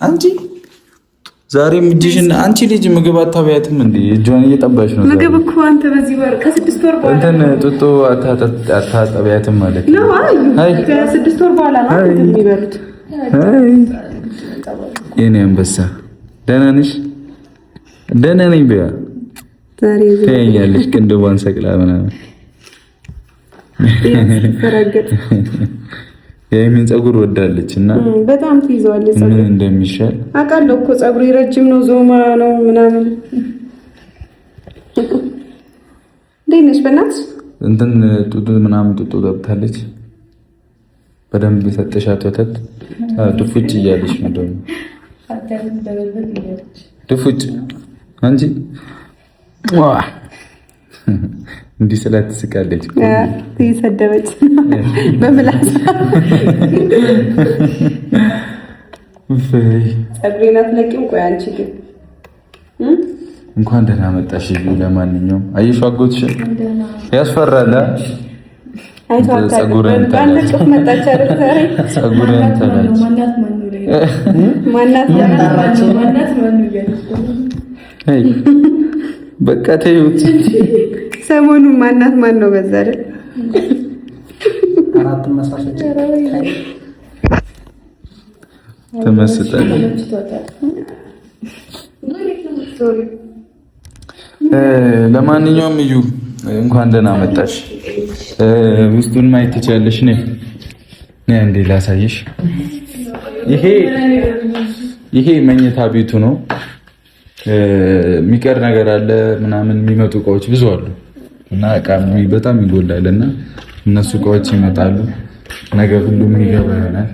አንቺ ዛሬም እጅሽን አንቺ ልጅ ምግብ አታበያትም እንዴ? እጇን እየጠባሽ ነው። ምግብ እኮ አንተ በዚህ ወር ከ6 ወር በኋላ እንትን ጡጦ አታጠቢያትም ማለት ነው። አይ ከ6 ወር በኋላ ነው የሚበሉት። አይ የኔ አንበሳ ደህና ነሽ? ደህና ነኝ ቢያ ዛሬ ትያለሽ ቅንድቧን ሰቅላ ምናምን ፈረገጥ የምን ፀጉር ወዳለች እና በጣም ትይዘዋለች። ምን እንደሚሻል አውቃለሁ እኮ ፀጉሩ ረጅም ነው፣ ዞማ ነው ምናምን። ደህናሽ በእናትሽ እንትን ጡጡ ምናምን ጡጡ ገብታለች። በደንብ የሰጠሻት ወተት ድፉጭ እያለች ነው ደግሞ ድፉጭ አንቺ እንዲህ ስላት ትስቃለች። ትሰደበች በምላስ ፀጉሬን አትለቂም። ቆይ አንቺ ግን እንኳን ደህና መጣሽ። ለማንኛውም አየሽ አጎትሽ ያስፈራል። ፀጉሬን ተላጭ መጣች አይደል? ፀጉሬን ተላጭ ማናት በቃ ተይውት። ሰሞኑን ማናት ማን ነው በዛ አይደል? አራት መሳሰች ተመስጠን። ለማንኛውም እዩ እንኳን ደህና መጣሽ። ውስጡን ማየት ትችያለሽ። ነይ እንዴ ላሳይሽ። ይሄ መኝታ ቤቱ ነው። የሚቀር ነገር አለ ምናምን የሚመጡ እቃዎች ብዙ አሉ እና እቃ በጣም ይጎላል እና እነሱ እቃዎች ይመጣሉ። ነገር ሁሉም ይገባ ይሆናል።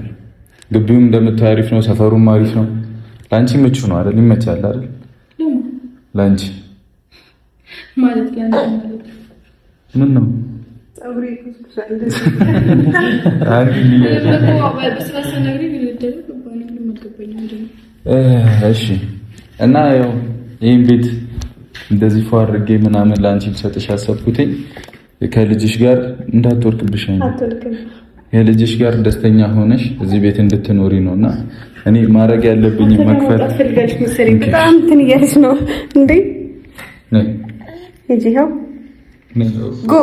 ግቢውም እንደምታዩ አሪፍ ነው። ሰፈሩም አሪፍ ነው። ላንቺ ምቹ ነው አይደል? ይመቻል አይደል? ላንቺ ማለት ምን ነው ፀጉሬ ኩስኩሳለ እሺ። እና ያው ይሄን ቤት እንደዚህ ፏ አድርጌ ምናምን ላንቺ ልሰጥሽ አሰብኩትኝ ከልጅሽ ጋር እንዳትወርቅብሽ ነው። የልጅሽ ጋር ደስተኛ ሆነሽ እዚህ ቤት እንድትኖሪ ነውና እኔ ማድረግ ያለብኝ መክፈል በጣም እንትን እያለች ነው እንዴ? እጂ ሄው ጎ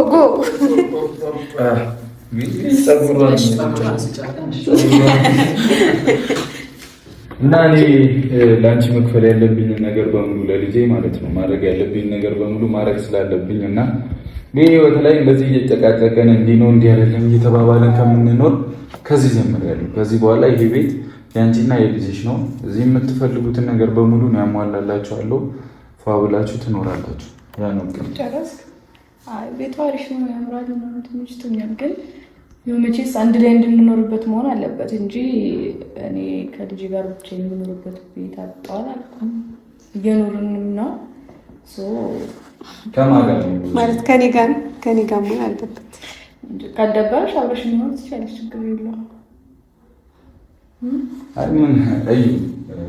እና እኔ ላንቺ መክፈል ያለብኝ ነገር በሙሉ ለልጄ ማለት ነው ማድረግ ያለብኝ ነገር በሙሉ ማድረግ ስላለብኝ እና በህይወት ላይ እንደዚህ እየጨቃጨቀን እንዲህ ነው እንዲህ አይደለም እየተባባለን ከምንኖር ከዚህ ጀምሬያለሁ። ከዚህ በኋላ ይሄ ቤት ያንቺና የልጅሽ ነው። እዚህ የምትፈልጉትን ነገር በሙሉ ነው ያሟላላችኋለሁ። ፏ ብላችሁ ትኖራላችሁ። ያ ነው ግን ጨረስክ? አይ ቤቱ አሪፍ ነው፣ ያምራል ነው ትንሽ ትኛል ግን መቼስ አንድ ላይ እንድንኖርበት መሆን አለበት እንጂ እኔ ከልጅ ጋር ብቻ የምኖርበት ቤት አጣዋል አልኩኝ። እየኖርንም ነው ማለት ከኔ ጋር መሆን አለበት። ካልደበረሽ አብረሽ መሆን ትችላለሽ፣ ችግር የለውም። አይ ምን አይ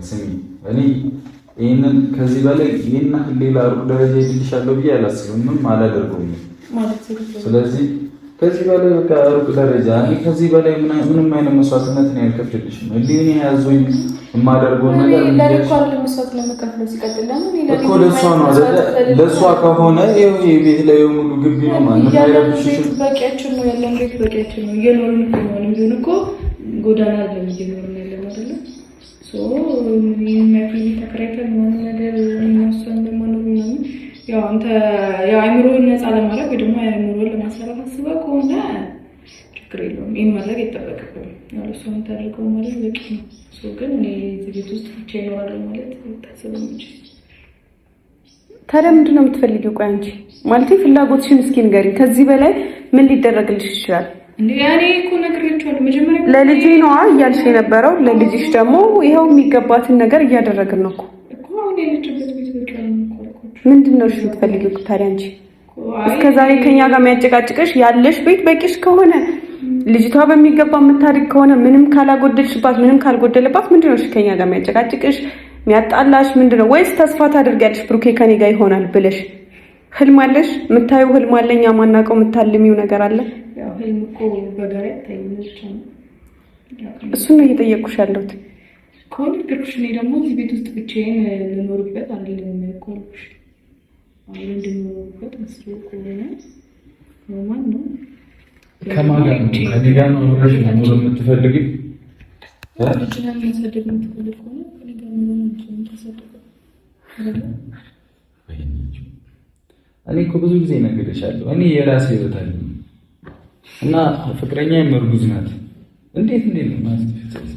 ስሚ፣ እኔ ይሄንን ከዚህ በላይ ይሄን ሌላ ሩቅ ደረጃ ይልሻለሁ ብዬ አላስብም፣ አላደርገውም ማለት ነው። ስለዚህ ከዚህ በላይ በቃ ሩቅ ደረጃ እኔ ከዚህ በላይ ምንም አይነት መስዋዕትነት ነው ያልከፍልልሽም። እኔ ያዞኝ የማደርገው ነገር ለልኳል መስዋዕት ለመከፍለው ሲቀጥል እኮ ለሷ ነው አይደል? ለሷ ከሆነ ይሄ ቤት ላይ ሙሉ ግቢ ነው ማለት ነው። ያለበት በቂያችን ነው፣ ያለን ቤት በቂያችን ነው። እየኖርን ነው እንዴ እኮ ጎዳና አይደለም እየኖርን ያለው አይደል? የሚያክል ተከራይተን ምናምን ነገር እናውሳን ለማኖር ነው። ያው አንተ ያው አይምሮህን ነፃ ለማድረግ ወይ ደግሞ አይምሮህን ለማሰራት አስበህ ከሆነ ችግር የለውም። ይሄን ማድረግ አይጠበቅብህም። ያው እሱ የምታደርገው ማለት በቂ ነው። ግን እኔ እዚህ ቤት ውስጥ ብቻ ይኖራለሁ ማለት ታስበው እንጂ። ታዲያ ምንድን ነው የምትፈልጊው? ቆይ አንቺ ማለት ፍላጎትሽን እስኪ ንገሪኝ። ከዚህ በላይ ምን ሊደረግልሽ ይችላል? እንዴ እኔ እኮ ነግሬያቸዋለሁ መጀመሪያ ለልጄ ነው እያልሽ የነበረው። ለልጅሽ ደግሞ ይኸው የሚገባትን ነገር እያደረግን ነው እኮ አሁን ያለችበት ቤት በቂ ነው እኮ። ምንድን ነው እሺ የምትፈልጊው ታዲያ አንቺ? እስከዛሬ ከኛ ጋር የሚያጨቃጭቅሽ ያለሽ ቤት በቂሽ ከሆነ ልጅቷ በሚገባ የምታድግ ከሆነ ምንም ካላጎደልሽባት ምንም ካልጎደለባት ምንድን ነው እሺ ከኛ ጋር የሚያጨቃጭቅሽ የሚያጣላሽ ምንድን ነው? ወይስ ተስፋ ታደርጊያለሽ ብሩኬ ከኔ ጋር ይሆናል ብለሽ ህልም አለሽ? የምታዩ ህልም አለኛ ማናውቀው የምታልሚው ነገር አለ? ያው ህልም እኮ በጋራ ታይልሽ ነው። እሱን ነው እየጠየቅኩሽ ያለሁት ከሆነ ግሩሽ እኔ ደግሞ እዚህ ቤት ውስጥ ብቻዬን ልኖርበት አይደለም የሚያቆልሽ አሁን እንድኖርበት መስሎ ከሆነ ማን ነው ከማን ጋር ነው ከኔ ጋር ነው ኖረሽ መኖር የምትፈልጊው? ልጅና ማሳደግ የምትፈልግ ከሆነ ከኔ ጋር ነው የምትፈልገው አይደል? እኔ እኮ ብዙ ጊዜ ነግሬሻለሁ። እኔ የራሴ ህይወት አለኝ እና ፍቅረኛ የምርጉዝ ናት። እንዴት ነው ማስተፍት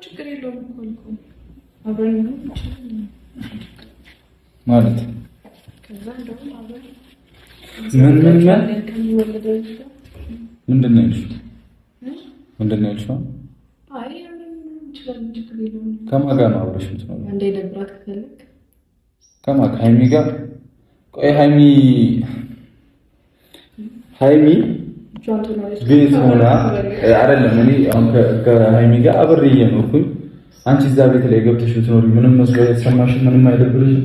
ችግር የለውም እኮ አብረን ነው ማለት ከዛ እንደውም አብረን ምንድን ነው ያልሽው? ምንድን ነው ያልሽው? አይ ችግር የለውም። ከማን ጋር ነው አብረሽ የምትኖሪው? እንዳይደብራት ከፈለክ ከማን ከሀይሚ ጋር? ቆይ ሀይሚ ቤት ሆና አይደለም። እኔ አሁን ከሀይሚ ጋር አብሬ እየኖርኩኝ አንቺ እዛ ቤት ላይ ገብተሽ ብትኖሪ ምንም መስሎ የተሰማሽም ምንም አይደብርሽም?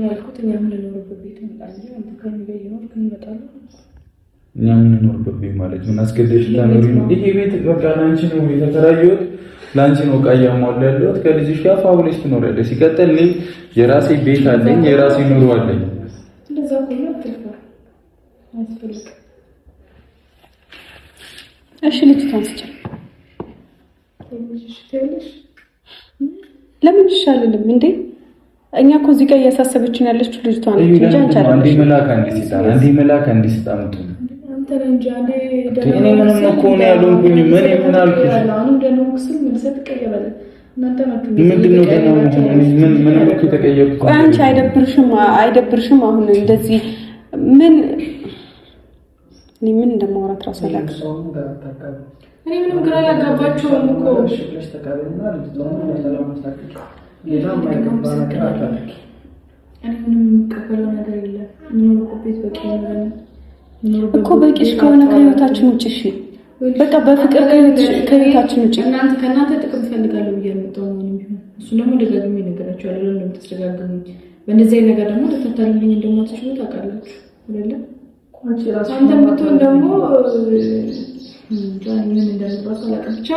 ያልኩት እኛ የምንኖርበት ቤት እንጣለን። አንተ ከሀይሚ ጋር እየኖርክ እንመጣለን። እኛ የምንኖርበት ቤት ማለት ምን አስገደሽ ታኖሪ? ይሄ ቤት በቃ ለአንቺ ነው የተከራየሁት፣ ለአንቺ ነው ዕቃ እያሟላ ያለሁት። ከልጅሽ ጋር ፋውለሽ ትኖሪያለሽ። ሲቀጥል እኔ የራሴ ቤት አለኝ፣ የራሴ ኑሮ አለኝ። እንደዛ ከሆነ አትልፋ አያስፈልግም። እሺ ልጅቷን ስጭ። ለምን ይሻልልም እንዴ? እኛ እኮ እዚህ ጋር እያሳሰበችን ያለችው ልጅቷ ነች እንጂ አንቺ አይደለም። አንዴ መላካ እንዴ ሲጣምጡ አንተ እንጂ አንዴ እኔ ምንም እኮ ነው ያልኩኝ። ምን አልኩሽ? አሁን ደህና ወክስል ምን ሰጥቀየበለ እናንተ ናችሁ። ምንድነው ደህና ምን እኮ ተቀየርኩ። ቆይ አንቺ አይደብርሽም? አሁን እንደዚህ እኔ ምን እንደማወራት ራሱ አላውቅም። እኔ ምንም ግራ ያጋባችሁም እኮ እኔ ምንም የምቀበለው ነገር የለም። የምኖርበት ቤት በቂ ነው እኮ። በቂሽ ከሆነ ከህይወታችን ውጭ እሺ፣ በቃ በፍቅር ከህይወታችን ውጭ ከእናንተ ጥቅም ፈልጋለሁ ብዬ አልመጣሁም። ምንም ቢሆን እሱ ደግሞ ደጋግሜ ነገራቸዋለሁ። ለምን እንደምትደጋግሙኝ በእንደዚህ አይነት ነገር ደግሞ ተፈታልልኝ እንደማትችሉ ታውቃላችሁ አይደለ? አንተ ብትሆን ደግሞ ምን እንደምትባል አላውቅም። ብቻ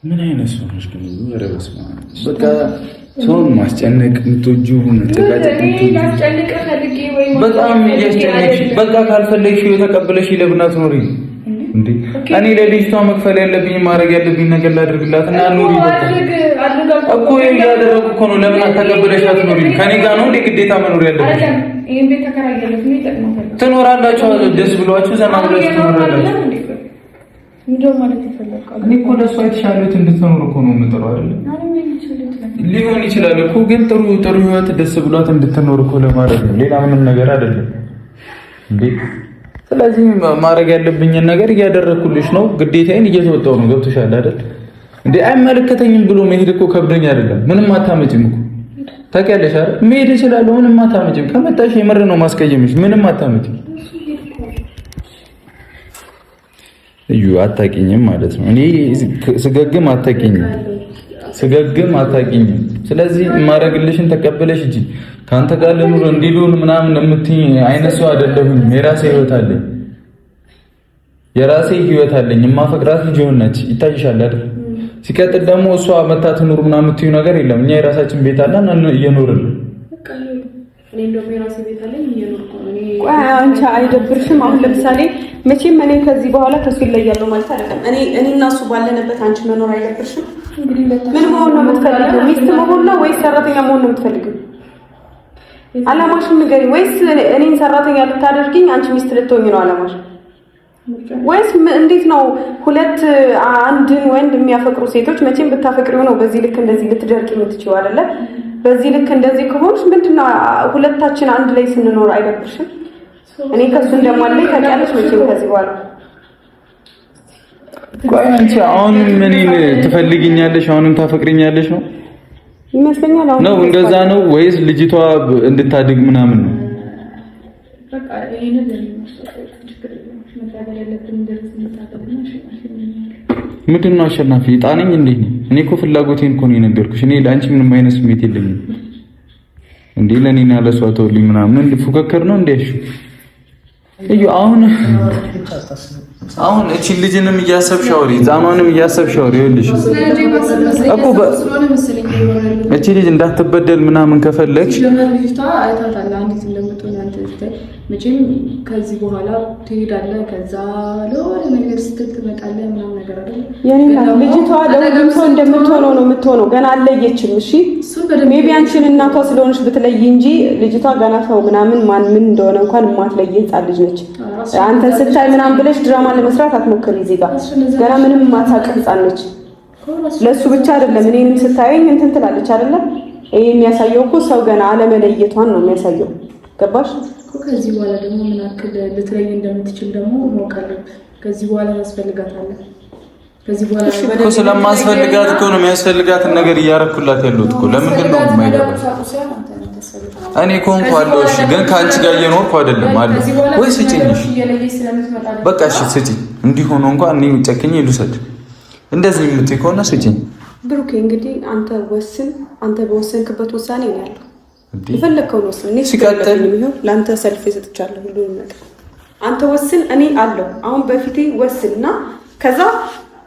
ምን አይነት ሰው ነሽ ግን? ኧረ በስመ አብ በቃ ሰውን ማስጨነቅ የምትወጂው መጨቃጨቅ በጣም እያስጨነቅሽ በቃ ካልፈለግሽ ተቀበለሽ ለብና ትኖሪ እንዴ? እኔ ለልጅቷ መክፈል ያለብኝ ማድረግ ያለብኝ ነገር ላድርግላትና ኑሪ እኮ ያደረኩ እኮ ነው። ለምን ተቀበለሽ አትኖሪ? ከኔ ጋር ነው እንዴ ግዴታ መኖር ያለብኝ? ይሄን ቤት ተከራየለት ነው ይጠቅማታል። ትኖራላችሁ፣ ደስ ብሏችሁ ዘና ብላችሁ ትኖራላችሁ። እንደው ማለት ይፈልጋል። እኔ እኮ ለሷ የተሻለት እንድትኖር እኮ ነው የምጥረው አይደል? ሊሆን ይችላል እኮ ግን ጥሩ ህይወት ደስ ብሏት እንድትኖር እኮ ለማድረግ ነው፣ ሌላ ምንም ነገር አይደለም እንዴ። ስለዚህ ማድረግ ያለብኝን ነገር እያደረኩልሽ ነው፣ ግዴታዬን እየተወጣሁ ነው። ገብቶሻል አይደል እንዴ? አይመለከተኝም ብሎ መሄድ እኮ ከብዶኝ አይደለም። ምንም አታመጭም እኮ ታውቂያለሽ አይደል? መሄድ እችላለሁ፣ ምንም አታመጭም። ከመጣሽ የምር ነው ማስቀየምሽ፣ ምንም አታመጭም። እዩ አታውቂኝም ማለት ነው። እኔ ስገግም አታውቂኝም። ስለዚህ የማደርግልሽን ተቀበለሽ እንጂ ካንተ ጋር ልኑር እንዲሉን ምናምን የምትይኝ አይነት ሰው አይደለሁም። የራሴ ህይወት አለኝ። የማፈቅራት ልጅ ሆነች ይታይሻል አይደል? ሲቀጥል ደግሞ እሷ መታ ትኑር ምናምን የምትይው ነገር የለም። እኛ የራሳችን ቤት አለን እየኖርን ነው። ቆይ አንቺ አይደብርሽም? አሁን ለምሳሌ መቼም እኔ ከዚህ በኋላ ከሱ ይለያለሁ ማለት አይደለም። እኔ እና እሱ ባለንበት አንቺ መኖር አይደብርሽም? ምን መሆን ነው የምትፈልጊው? ሚስት መሆን ነው ወይስ ሰራተኛ መሆን ነው የምትፈልጊው? አላማሽን ንገሪኝ። ወይስ እኔን ሰራተኛ ልታደርጊኝ አንቺ ሚስት ልትሆኚ ነው አላማሽ? ወይስ እንዴት ነው? አንድን ወንድ የሚያፈቅሩ ሴቶች መቼም ብታፈቅሪው ነው በዚህ ልክ እንደዚህ ልትደርቂ የምትችይው አይደለ? በዚህ ልክ እንደዚህ ከሆንሽ ምንድነው ሁለታችን አንድ ላይ ስንኖር አይደብርሽም? እኔ ከሱ እንደማለኝ ታውቂያለሽ መቼም ከዚህ በኋላ። ቆይ አንቺ አሁንም እኔን ትፈልጊኛለሽ? አሁንም ታፈቅሪኛለሽ ነው ይመስለኛል። አሁን ነው እንደዛ ነው ወይስ ልጅቷ እንድታድግ ምናምን ነው? በቃ ይሄንን ምንድን ነው አሸናፊ? ጣነኝ እንዴ? እኔ እኮ ፍላጎቴን እኮ ነው የነገርኩሽ። እኔ ለአንቺ ምንም አይነት ስሜት የለኝም እንዴ። ለኔና ለሷ ተወልኝ ምናምን ፉከከር ነው እንዴ? እሺ እዩ አሁን አሁን እቺ ልጅንም እያሰብሽ አውሪ፣ ዛኗንም እያሰብሽ አውሪ። ይኸውልሽ እኮ እቺ ልጅ እንዳትበደል ምናምን ከፈለግሽ መቼም ከዚህ በኋላ ትሄዳለህ፣ ከዛ ለሆነ ነገር ስትል ትመጣለህ ምናምን ነገር አይደል? ልጅቷ ለሁሉም ሰው እንደምትሆነው ነው የምትሆነው። ገና አልለየችም። እሺ ሜቢ አንቺን እናቷ ስለሆነች ብትለይ እንጂ ልጅቷ ገና ሰው ምናምን ማን ምን እንደሆነ እንኳን የማትለይ ሕፃን ልጅ ነች። አንተን ስታይ ምናምን ብለሽ ድራማ ለመስራት አትሞክሪ። እዚህ ጋር ገና ምንም የማታውቅ ሕፃን ነች። ለሱ ብቻ አይደለም እኔንም ስታየኝ እንትን ትላለች አይደለም? ይሄ የሚያሳየው እኮ ሰው ገና አለመለየቷን ነው የሚያሳየው። ገባሽ? ከዚህ በኋላ ደግሞ ምን አክል ልትለይ እንደምትችል ደግሞ ማወቅ አለብህ። ከዚህ በኋላ ያስፈልጋታል። ከዚህ በኋላ እኮ ስለማስፈልጋት እኮ ነው የሚያስፈልጋትን ነገር እያረኩላት ያለሁት እኮ። ለምንድን ነው የማይገባው? እኔ እኮ እንኳን አለው። እሺ ግን ከአንቺ ጋር እየኖርኩ አይደለም አለ ወይ? ስጪኝ። በቃ እሺ ስጪኝ። እንዲህ ሆኖ እንኳን እኔ ጨክኜ ልውሰድ። እንደዚህ የምትይ ከሆነ ስጪኝ። ብሩኬ እንግዲህ አንተ ወስን። አንተ በወሰንክበት ውሳኔ ነው ያለው። የፈለከው ነው ወስን። እኔ ሲቀጥል ለአንተ ሰልፍ ሰጥቻለሁ ሁሉንም ነገር። አንተ ወስን፣ እኔ አለው። አሁን በፊቴ ወስንና ከዛ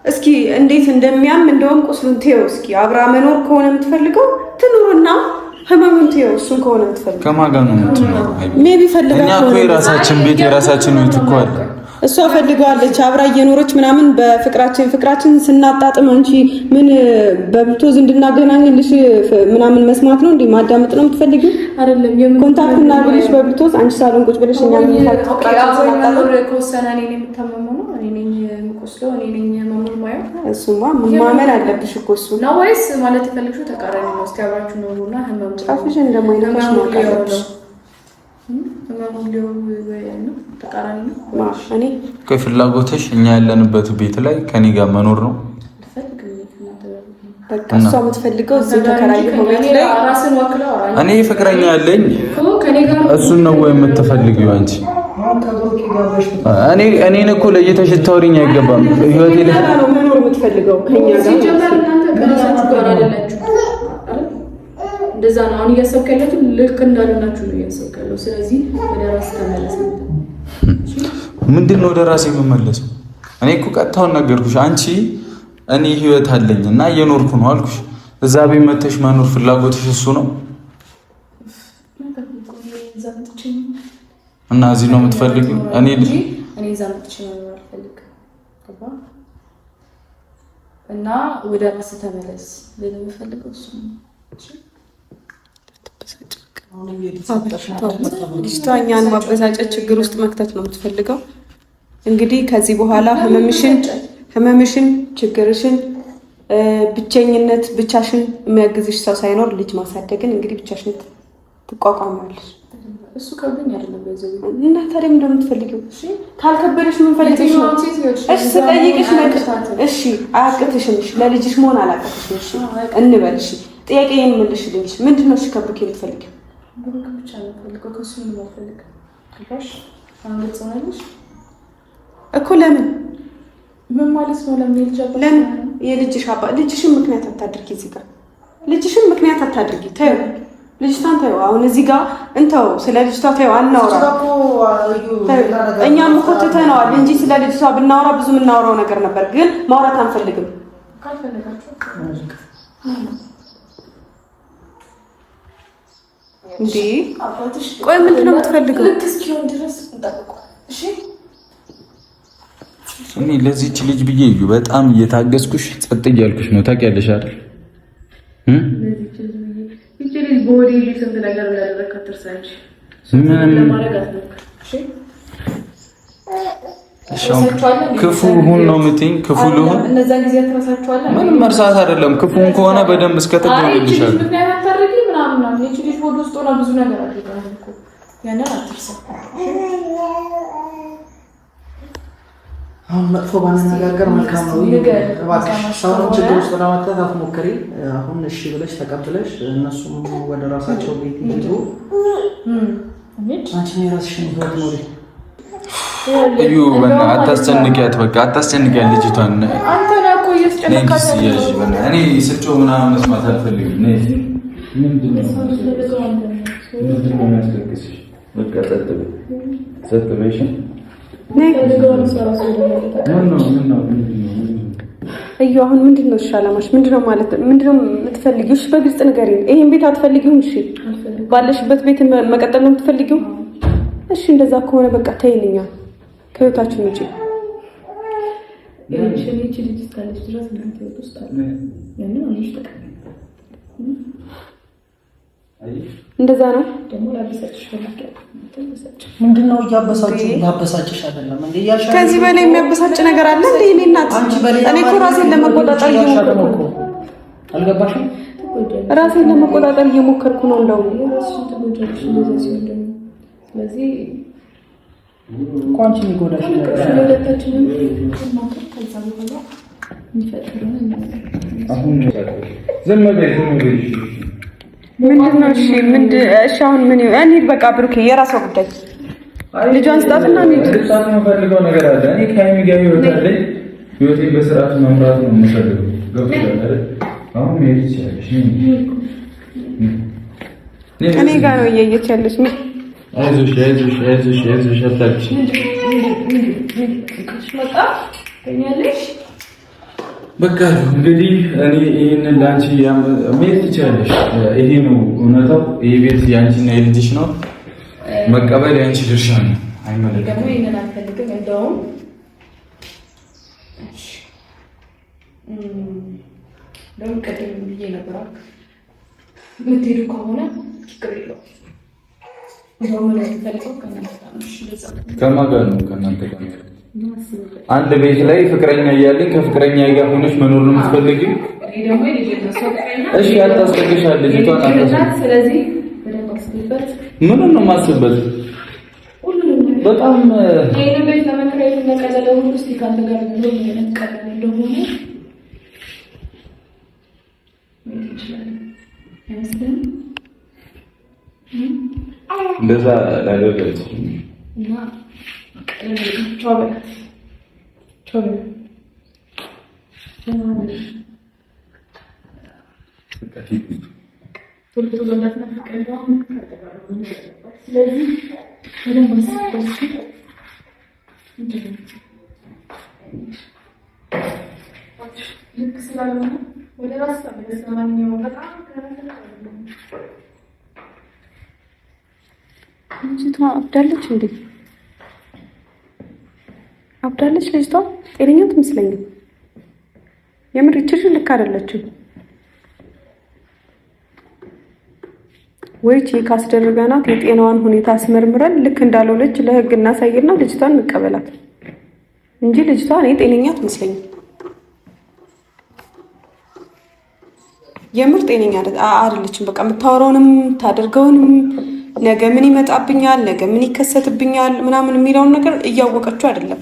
እስኪ እንዴት እንደሚያም እንደውም ቁስሉን ተይው። እስኪ አብራ መኖር ከሆነ የምትፈልገው ትኑርና ህመሙን ተይው። እሱን ከሆነ የምትፈልገው ከማን ጋር ነው የምትኖረው? ሜቢ ፈልጋ እኛ እኮ የራሳችን ቤት የራሳችን ቤት እኮ አለ። እሷ ፈልገዋለች አብራ እየኖረች ምናምን ፍቅራችን ስናጣጥም አንቺ ምን በብቶዝ እንድናገናኝልሽ ምናምን መስማት ነው እንዴ? ማዳመጥ ነው የምትፈልጊው? አይደለም ኮንታክት እናድርግልሽ በብቶዝ አንቺ ሳሎን ቁጭ ብለሽ እኛ ምን እሱማ ማመን አለብሽ እኮ እሱ ነው ወይስ ማለት የፈለግሽው ተቃራኒ ነው? እስኪ አብራችሁ ኖሩና ህመም ጫፍሽ እንደማይነካሽ ማወቅ አለብሽ። ፍላጎትሽ እኛ ያለንበት ቤት ላይ ከኔ ጋር መኖር ነው። በቃ እሷ የምትፈልገው እዚህ ተከራይተው ቤት ላይ እኔ ፍቅረኛ ያለኝ እሱን ነው ወይ የምትፈልጊው አንቺ? እኔን እኮ ለየተሽ ታወሪኝ አይገባም። ህይወቴ ላይ ነው መኖር የምትፈልገው ከኛ ጋር እንደዛ ነው። አሁን እያሰብክ ያለሁት ልክ እንዳልሆናችሁ ነው እያሰብክ ያለሁት። ስለዚህ ወደ ራስ ተመለስ። ምንድን ነው ወደ ራሴ የምመለሰው? እኔ እኮ ቀጥታውን ነገርኩሽ። አንቺ እኔ ህይወት አለኝ እና እየኖርኩ ነው አልኩሽ። እዛ ቤት መተሽ መኖር ፍላጎትሽ እሱ ነው እና እዚህ ነው የምትፈልጊው? እኔ እዛ መጥቼ መኖር አልፈልግም እና ወደ ራስ ተመለስ ልል የምፈልገው እሱ ነው። ልጅቷ እኛን ማበሳጨት ችግር ውስጥ መክተት ነው የምትፈልገው። እንግዲህ ከዚህ በኋላ ህመምሽን፣ ችግርሽን፣ ብቸኝነት ብቻሽን የሚያግዝሽ ሰው ሳይኖር ልጅ ማሳደግን እንግዲህ ብቻሽን ትቋቋሚያለሽ። እሱ ከብኝ አይደለም በዚህ እና ታዲያ ምንድን ነው የምትፈልጊው? ካልከበደሽ ምን ፈልገሽ ነው? እሺ ስጠይቅሽ እሺ አያቅትሽም። እሺ ለልጅሽ መሆን አላቅትሽም። እሺ እንበልሽ ጥያቄዬን መልሽልኝ። እሺ ምንድን ነው እሺ ከብሩክ የምትፈልጊው? ብሩክ ብቻ ነው የምፈልገው፣ ከሱ ምንም አልፈልግም። ገባሽ? አንገት ሆነልሽ እኮ ለምን ምን ማለት ነው? ለምን የልጅሽ አባ ልጅሽን ምክንያት አታድርጊ። እዚህ ጋር ልጅሽን ምክንያት አታድርጊ። ተይው ልጅቷን ተይው። አሁን እዚህ ጋር እንተው፣ ስለ ልጅቷ ተይው፣ አናውራ። እኛም እኮ ትተነዋል እንጂ ስለ ልጅቷ ብናወራ ብዙ የምናወራው ነገር ነበር፣ ግን ማውራት አንፈልግም። እንዴ ቆይ ምንድን ነው የምትፈልገው? ልክ እስኪሆን ድረስ እንጠብቀው። እሺ እኔ ለዚህች ልጅ ብዬ እዩ በጣም እየታገስኩሽ ጸጥ እያልኩሽ ነው። ታውቂያለሽ አይደል? ክፉ ሁን ነው የምትይኝ? ክፉ ልሁን? ምንም መርሳት አይደለም። ክፉን ከሆነ በደንብ እስከተገኘልሻል። አሁን መጥፎ ባንነጋገር መልካም ነው። ሰውን ችግር ውስጥ ለመክተት አትሞክሪ። አሁን እሺ ብለሽ ተቀብለሽ እነሱም ወደ ራሳቸው ቤት ይሄዱ። አንቺ የራስሽን ህይወት ኖሪ። እዩ በእናትህ አታስጨንቂያት። በቃ አታስጨንቂያት ልጅቷን። አንተ ነህ እኮ እያስጨነቃት። እኔ ስጮህ ምናምን መስማት አልፈልግም። ምንድን ነው የሚያስለቅስሽ? በቃ ጸጥ በይ፣ ጸጥ በይ። እዩ አሁን ምንድነው ሻላማሽ? ምንድነው ማለት ምንድነው የምትፈልጊው? እሺ በግልጽ ንገሪኝ። ይሄን ቤት አትፈልጊውም? እሺ ባለሽበት ቤት መቀጠል ነው የምትፈልጊው? እሺ እንደዛ ከሆነ በቃ ተይልኛ ከህይወታችን ውጪ። እንደዛ ነው ደግሞ ላበሳጭሽ ፈልጋለሁ። ምንድነው ያበሳጭሽ አይደለም እንዴ? ያልሻለሁ ከዚህ በላይ የሚያበሳጭ ነገር አለ እንዴ? እኔ እናት እኔ እኮ ራሴን ለመቆጣጠር እየሞከርኩ ነው። አልገባሽም? ራሴን ለመቆጣጠር እየሞከርኩ ነው። እንደው ስለዚህ ቋንቺ የሚጎዳሽ ነገር ስለለታችንም ከዛ በኋላ የሚፈጥረው አሁን ዝም በይ። ምንድነው? እሺ አሁን ምን እኔ በቃ ብሩኬ የራሷ ጉዳይ ልጇን ስጣትና እኔ ልጣት የምፈልገው ነገር አለ። እኔ ከሀይሚ ጋር ህይወት አለኝ። ህይወቴን በስርዓት መምራት ነው የምፈልገው። ገብቶሻል አይደል? አሁን መሄድ ትችያለሽ። እኔ ጋር ነው እያየች ያለች ነው። አይዞሽ አታልቅሽ። በቃ እንግዲህ እኔ ይሄንን ላንቺ መሄድ ትችያለሽ። ይሄ ነው እውነታው። ይሄ ቤት ያንቺና የልጅሽ ነው። መቀበል ያንቺ ድርሻ ነው። አይመለከትም። ደግሞ ይሄንን አልፈልግም። እንደውም ለምን ቀደም ብዬ ነበር የምትሄዱ ከሆነ ችግር የለውም። ከማን ጋር ነው? ከእናንተ ጋር ነው። አንድ ቤት ላይ ፍቅረኛ እያለኝ ከፍቅረኛ ጋር ሆነሽ መኖር ነው የምትፈልጊው? እሺ አታስፈልግሻል ልጅቷን አታስፈልግ። ስለዚህ በደንብ አስብበት። ምኑን ነው የማስብበት? በጣም ይሄን ቤት ለመከራየት እንደቀለለ ሁሉ እስኪ ካንተ ጋር ነው ቀለለ እንደሆነ እንደዛ ላደረገች እና ቻውበት ልጅቷ አብዳለች እንዴ? አብዳለች ልጅቷ። ጤነኛ ትመስለኛል። የምር ይችላል። ልክ አይደለችም ወይ? ቼክ አስደርገናት የጤናዋን ሁኔታ አስመርምረን ልክ እንዳልሆነች ለህግ እናሳይና ልጅቷን እንቀበላት እንጂ ልጅቷ እኔ ጤነኛ ትመስለኛል። የምር ጤነኛ አይደለችም። በቃ የምታወራውንም ታደርገውንም ነገ ምን ይመጣብኛል፣ ነገ ምን ይከሰትብኛል ምናምን የሚለውን ነገር እያወቀችው አይደለም።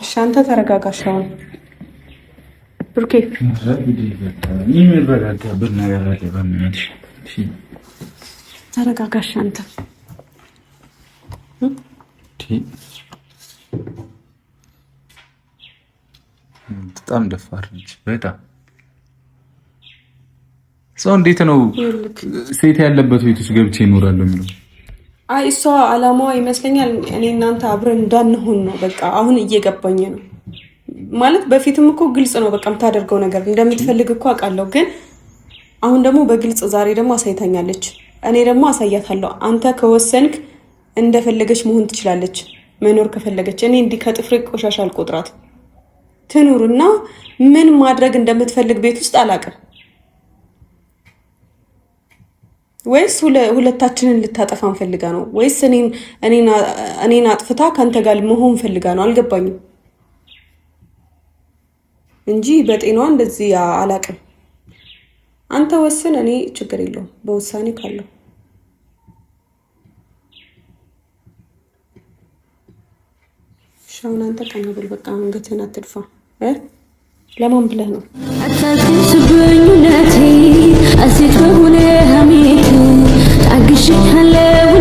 እሺ አንተ ተረጋጋሽ። አሁን ብሩኬ የሚረጋጋበት ነገር አለ። በእናትሽ ተረጋጋሽ አንተ። በጣም ደፋር ነች። በጣም ሰው እንዴት ነው ሴት ያለበት ቤት ውስጥ ገብቼ እኖራለሁ የሚለው? አይ እሷ አላማዋ ይመስለኛል እኔ እናንተ አብረን እንዳንሆን ነው። በቃ አሁን እየገባኝ ነው። ማለት በፊትም እኮ ግልጽ ነው በቃ የምታደርገው ነገር እንደምትፈልግ እኮ አውቃለሁ። ግን አሁን ደግሞ በግልጽ ዛሬ ደግሞ አሳይታኛለች። እኔ ደግሞ አሳያታለሁ። አንተ ከወሰንክ እንደፈለገች መሆን ትችላለች። መኖር ከፈለገች እኔ እንዲህ ከጥፍሬ ቆሻሻ አልቆጥራት ትኑርና ምን ማድረግ እንደምትፈልግ ቤት ውስጥ አላውቅም። ወይስ ሁለታችንን ልታጠፋን ፈልጋ ነው? ወይስ እኔን አጥፍታ ካንተ ጋር መሆን ፈልጋ ነው? አልገባኝም እንጂ በጤናዋ እንደዚህ አላውቅም። አንተ ወስን፣ እኔ ችግር የለውም በውሳኔ ካለው። ሻውን አንተ ቀንብል በቃ አንገትህን አትድፋ። ለማን ብለህ ነው? አታስብኝ ነቴ አሲት በሆነ ሀሜት ታግሼ አለው